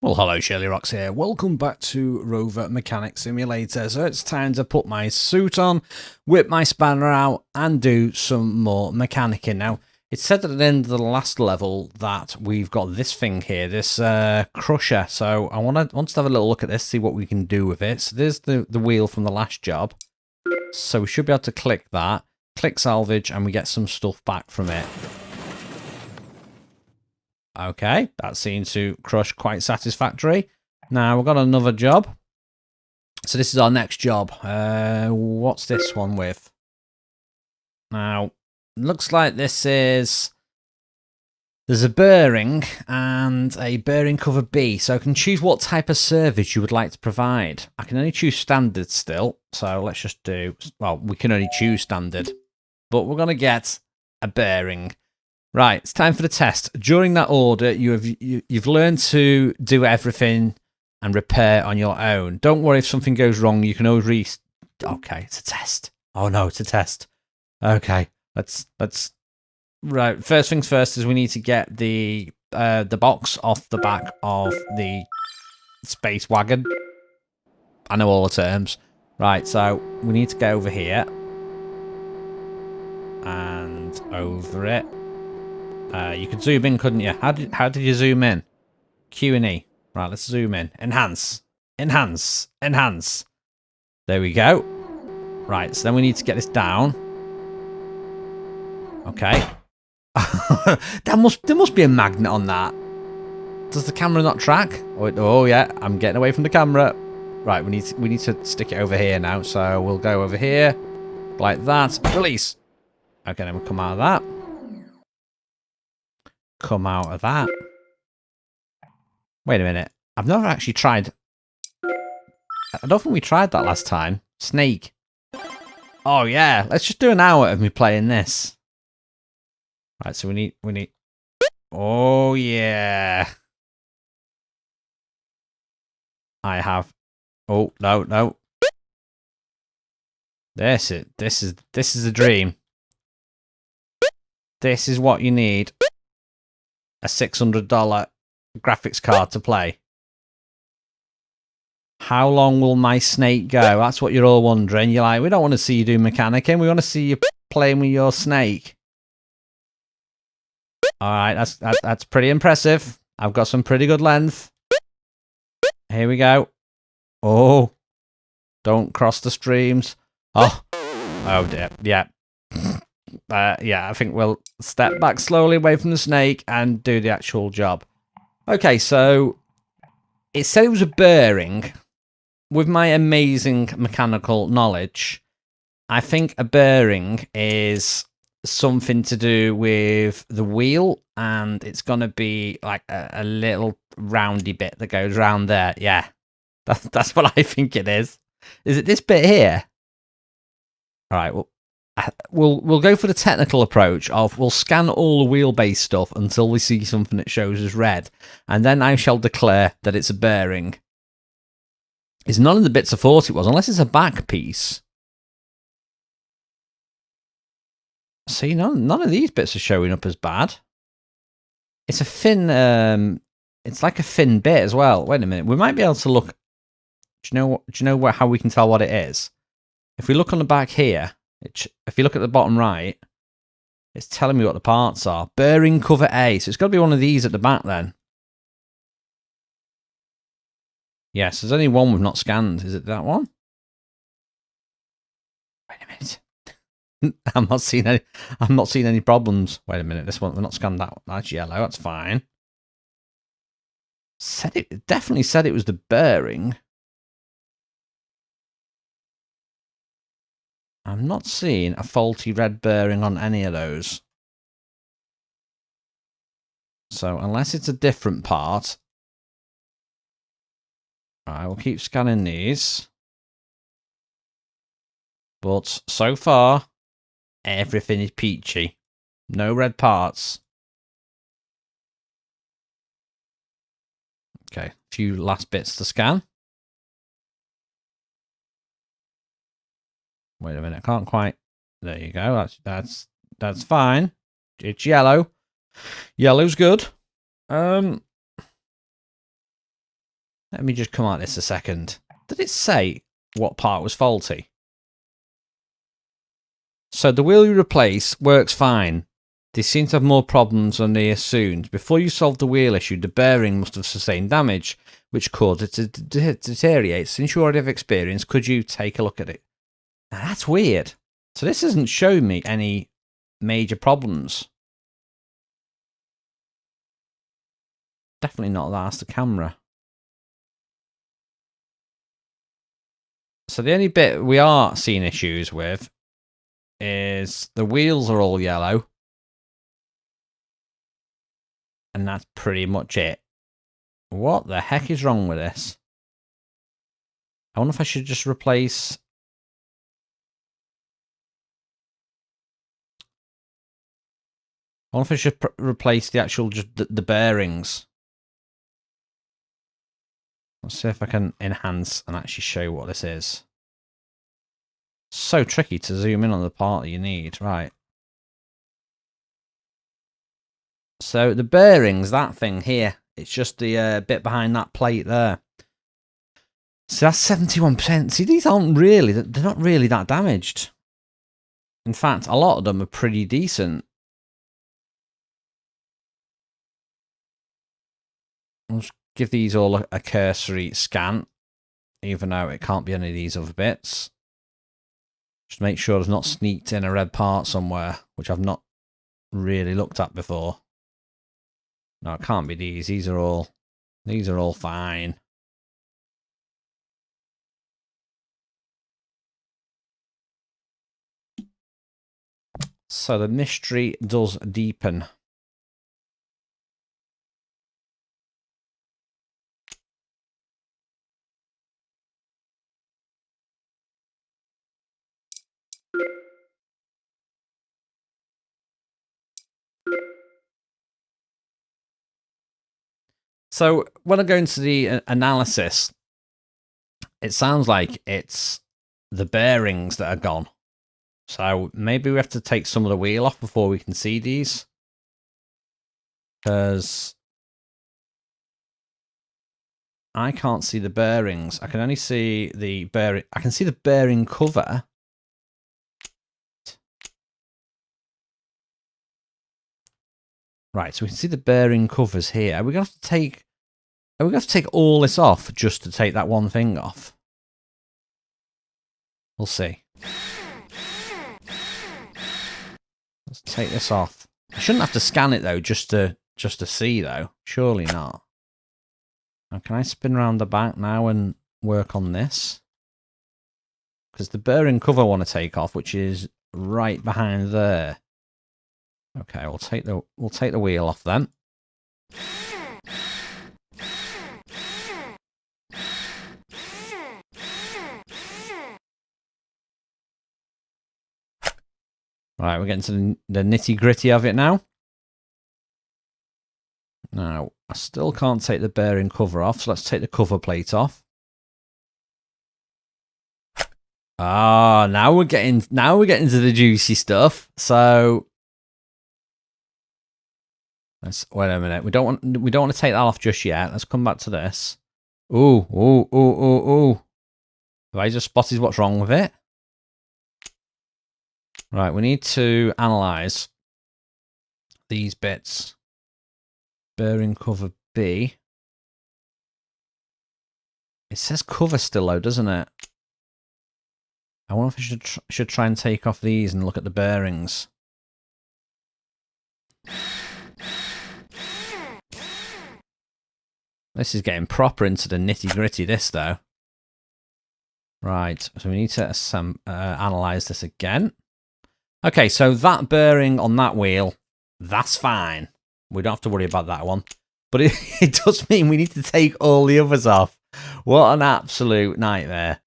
Well, hello, shirlierox here. Welcome back to Rover Mechanic Simulator. So it's time to put my suit on, whip my spanner out, and do some more mechanicking. Now, it said at the end of the last level that we've got this thing here, this crusher. So I want to have a little look at this, see what we can do with it. So there's the wheel from the last job. So we should be able to click that, click salvage, and we get some stuff back from it. Okay, that seems to crush quite satisfactory. Now, we've got another job. So this is our next job. What's this one with? Now, looks like this is... There's a bearing and a bearing cover B. So I can choose what type of service you would like to provide. I can only choose standard still. So let's just do... Well, we can only choose standard. But we're going to get a bearing. Right, it's time for the test. During that order, you've learned to do everything and repair on your own. Don't worry if something goes wrong. You can always Okay, it's a test. Oh no, it's a test. Okay, let's. Right, first things first is we need to get the box off the back of the space wagon. I know all the terms. Right, so we need to go over here and over it. You could zoom in, couldn't you? How did you zoom in? Q and E. Right, let's zoom in. Enhance. Enhance. Enhance. There we go. Right, so then we need to get this down. Okay. There must be a magnet on that. Does the camera not track? Oh yeah, I'm getting away from the camera. Right, we need to stick it over here now. So we'll go over here like that. Release. Okay, then we'll come out of that. Come out of that. Wait a minute. I've never actually tried... I don't think we tried that last time. Snake. Oh, yeah. Let's just do an hour of me playing this. Right, so we need... Oh, yeah. I have... Oh, no. This is a dream. This is what you need. A $600 graphics card to play. How long will my snake go? That's what you're all wondering. You're like, we don't want to see you do mechanicking. We want to see you playing with your snake. All right, that's pretty impressive. I've got some pretty good length. Here we go. Oh, don't cross the streams. Oh dear. Yeah. Yeah, I think we'll step back slowly away from the snake and do the actual job. Okay, so it said it was a bearing. With my amazing mechanical knowledge, I think a bearing is something to do with the wheel, and it's going to be like a little roundy bit that goes around there. Yeah, that's what I think it is. Is it this bit here? All right, well, we'll go for the technical approach of we'll scan all the wheelbase stuff until we see something that shows as red, and then I shall declare that it's a bearing. It's none of the bits I thought it was, unless it's a back piece. See, none of these bits are showing up as bad. It's a thin, it's like a thin bit as well. Wait a minute, we might be able to look. Do you know how we can tell what it is? If we look on the back here, if you look at the bottom right, it's telling me what the parts are. Bearing cover A. So it's got to be one of these at the back then. Yes, there's only one we've not scanned. Is it that one? Wait a minute. I'm not seeing any problems. Wait a minute. This one, we're not scanned that one. That's yellow. That's fine. It definitely said it was the bearing. I'm not seeing a faulty red bearing on any of those. So unless it's a different part, I will keep scanning these. But so far, everything is peachy. No red parts. Okay, a few last bits to scan. Wait a minute, I can't quite. There you go. That's fine. It's yellow. Yellow's good. Let me just come at this a second. Did it say what part was faulty? So the wheel you replace works fine. They seem to have more problems than they assumed. Before you solved the wheel issue, the bearing must have sustained damage, which caused it to deteriorate. Since you already have experience, could you take a look at it? Now, that's weird. So this isn't showing me any major problems. Definitely not that's the camera. So the only bit we are seeing issues with is the wheels are all yellow. And that's pretty much it. What the heck is wrong with this? I wonder if I should just replace... I wonder if I should replace the actual, just the bearings. Let's see if I can enhance and actually show what this is. So tricky to zoom in on the part that you need. Right. So the bearings, that thing here, it's just the bit behind that plate there. So that's 71%. See, these aren't really, they're not really that damaged. In fact, a lot of them are pretty decent. I'll just give these all a cursory scan, even though it can't be any of these other bits. Just make sure there's not sneaked in a red part somewhere, which I've not really looked at before. No, it can't be these. These are all fine. So the mystery does deepen. So when I go into the analysis, it sounds like it's the bearings that are gone. So maybe we have to take some of the wheel off before we can see these. Because I can't see the bearings. I can only see the bearing. I can see the bearing cover. Right, so we can see the bearing covers here. Are we going to have to take... Are we going to have to take all this off just to take that one thing off? We'll see. Let's take this off. I shouldn't have to scan it though, just to see though. Surely not. Now, can I spin around the back now and work on this? Because the bearing cover I want to take off, which is right behind there. Okay, we'll take the wheel off then. Right, we're getting to the nitty-gritty of it now. Now, I still can't take the bearing cover off, so let's take the cover plate off. Ah, now we're getting to the juicy stuff. So let's wait a minute. We don't want to take that off just yet. Let's come back to this. Ooh. Have I just spotted what's wrong with it? Right, we need to analyze these bits. Bearing cover B. It says cover still though, doesn't it? I wonder if I should try and take off these and look at the bearings. This is getting proper into the nitty-gritty, this though. Right, so we need to analyze this again. Okay, so that bearing on that wheel, that's fine. We don't have to worry about that one. But it does mean we need to take all the others off. What an absolute nightmare.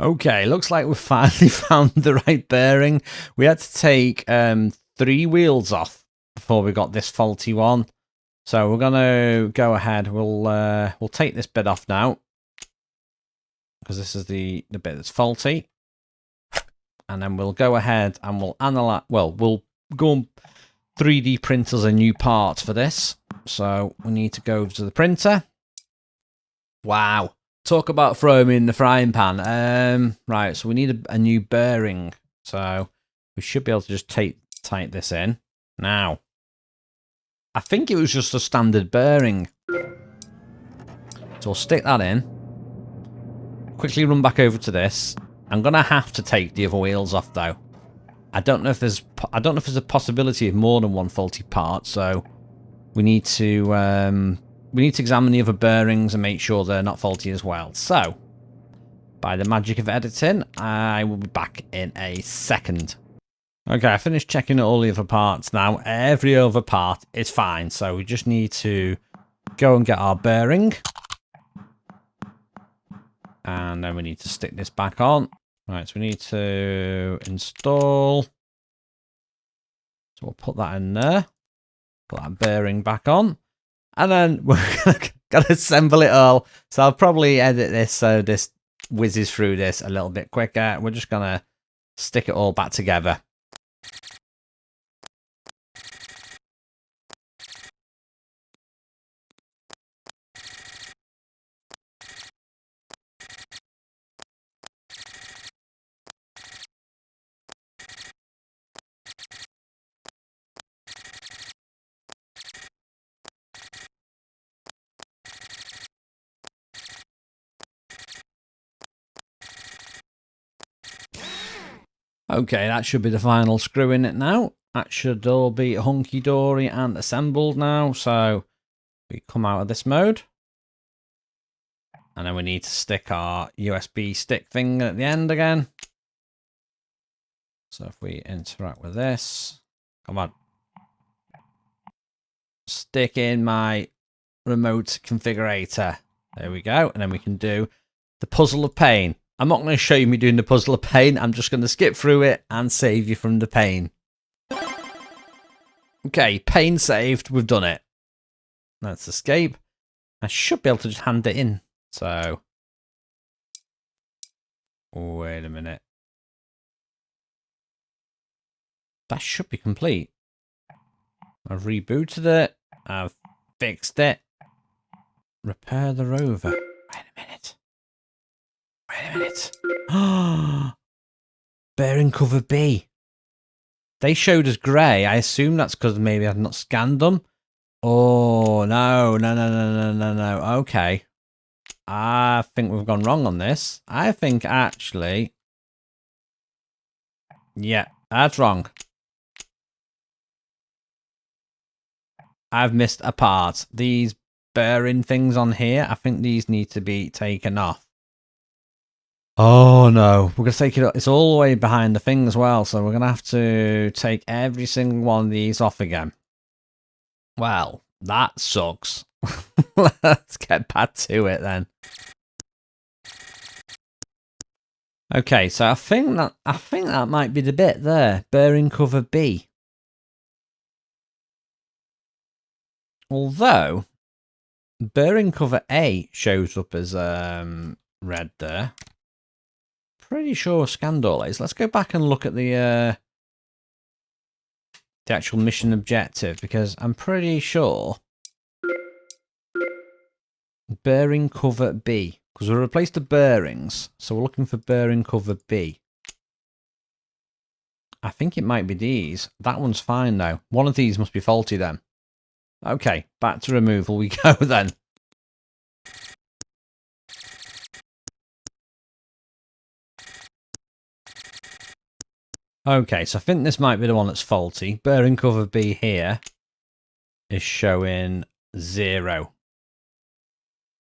Okay, looks like we've finally found the right bearing. We had to take 3 wheels off before we got this faulty one. So we're gonna go ahead. We'll take this bit off now, because this is the bit that's faulty. And then we'll go ahead and we'll analyze. Well, we'll go on 3D printers a new part for this. So we need to go to the printer. Wow. Talk about throwing me in the frying pan. Right, so we need a new bearing. So we should be able to just type this in. Now, I think it was just a standard bearing. So we'll stick that in. Quickly run back over to this. I'm going to have to take the other wheels off, though. I don't know if there's a possibility of more than one faulty part, so we need to examine the other bearings and make sure they're not faulty as well. So, by the magic of editing, I will be back in a second. Okay, I finished checking all the other parts now. Every other part is fine, so we just need to go and get our bearing. And then we need to stick this back on. Right, so we need to install. So we'll put that in there. Put that bearing back on. And then we're going to assemble it all. So I'll probably edit this so this whizzes through this a little bit quicker. We're just going to stick it all back together. Okay, that should be the final screw in it now. That should all be hunky-dory and assembled now. So we come out of this mode. And then we need to stick our USB stick thing at the end again. So if we interact with this, come on. Stick in my remote configurator. There we go. And then we can do the puzzle of pain. I'm not going to show you me doing the puzzle of pain. I'm just going to skip through it and save you from the pain. Okay, pain saved. We've done it. Let's escape. I should be able to just hand it in. So, wait a minute. That should be complete. I've rebooted it. I've fixed it. Repair the rover. Wait a minute. Wait a minute. Bearing cover B. They showed us grey. I assume that's because maybe I've not scanned them. Oh, no. Okay. I think we've gone wrong on this. I think actually... Yeah, that's wrong. I've missed a part. These bearing things on here, I think these need to be taken off. Oh no, we're going to take it, it's all the way behind the thing as well, so we're going to have to take every single one of these off again. Well, that sucks. Let's get back to it then. Okay, so I think that might be the bit there, bearing cover B. Although bearing cover A shows up as red there. Pretty sure scanned all is. Let's go back and look at the actual mission objective, because I'm pretty sure bearing cover B, because we replaced the bearings, so we're looking for bearing cover B. I think it might be these. That one's fine though. One of these must be faulty then. Okay, back to removal we go then. Okay, so I think this might be the one that's faulty. Bearing cover B here is showing 0.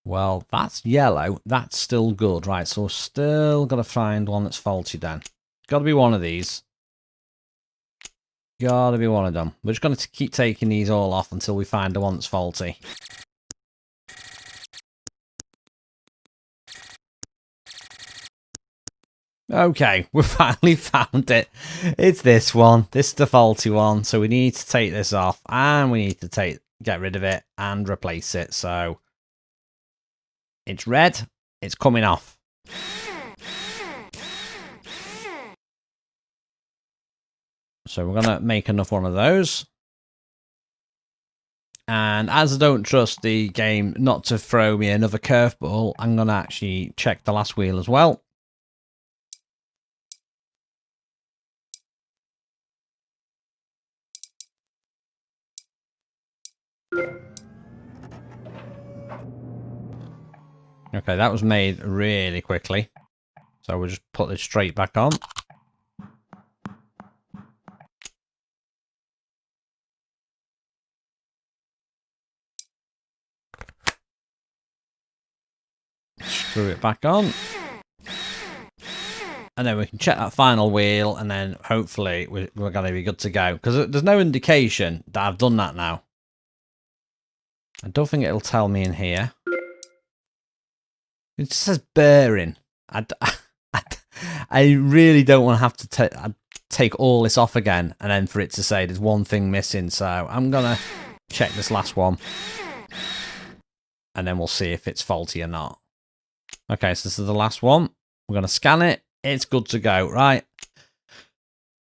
Well, that's yellow. That's still good. Right, so we're still got to find one that's faulty then. Got to be one of these. Got to be one of them. We're just going to keep taking these all off until we find the one that's faulty. Okay, we finally found it. It's this one. This is the faulty one. So we need to take this off and we need to get rid of it and replace it. So it's red. It's coming off. So we're going to make another one of those. And as I don't trust the game not to throw me another curveball, I'm going to actually check the last wheel as well. Okay, that was made really quickly. So we'll just put this straight back on. Screw it back on. And then we can check that final wheel, and then hopefully we're going to be good to go. Because there's no indication that I've done that now. I don't think it'll tell me in here. It just says bearing. I really don't want to have to take all this off again, and then for it to say there's one thing missing. So I'm going to check this last one. And then we'll see if it's faulty or not. Okay, so this is the last one. We're going to scan it. It's good to go, right?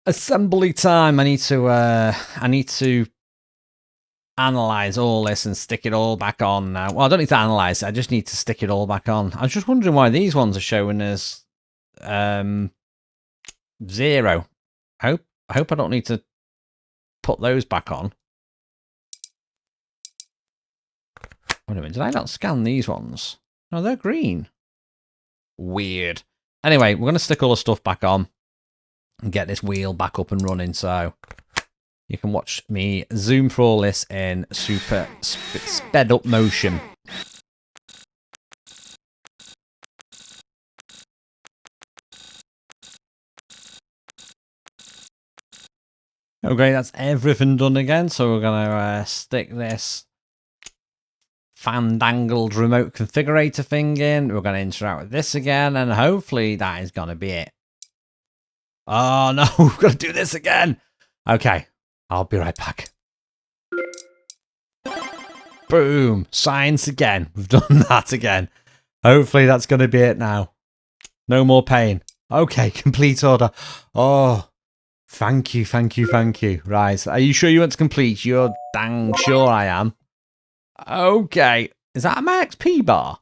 Assembly time. I need to analyze all this and stick it all back on now. Well, I don't need to analyze it. I just need to stick it all back on. I was just wondering why these ones are showing as 0. I hope I don't need to put those back on. Wait a minute. Did I not scan these ones? No, they're green. Weird. Anyway, we're going to stick all the stuff back on and get this wheel back up and running. So you can watch me zoom through all this in super sped up motion. Okay, that's everything done again. So we're going to stick this fandangled remote configurator thing in. We're going to interact with this again, and hopefully that is going to be it. Oh no, we've got to do this again. Okay, I'll be right back. Boom, science again. We've done that again. Hopefully that's going to be it now. No more pain. Okay, complete order. Oh, thank you, thank you, thank you. Right, are you sure you want to complete? You're dang sure I am. Okay, is that a max P bar?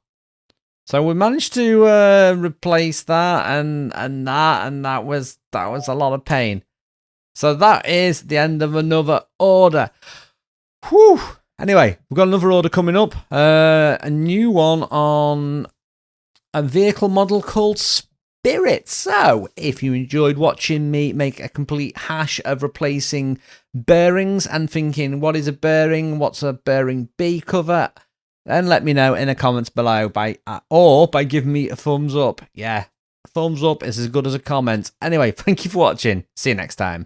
So we managed to replace that and that was a lot of pain. So that is the end of another order. Whew. Anyway, we've got another order coming up. A new one on a vehicle model called Spirit. So if you enjoyed watching me make a complete hash of replacing bearings and thinking, what is a bearing? What's a bearing B cover? Then let me know in the comments below by giving me a thumbs up. Yeah, a thumbs up is as good as a comment. Anyway, thank you for watching. See you next time.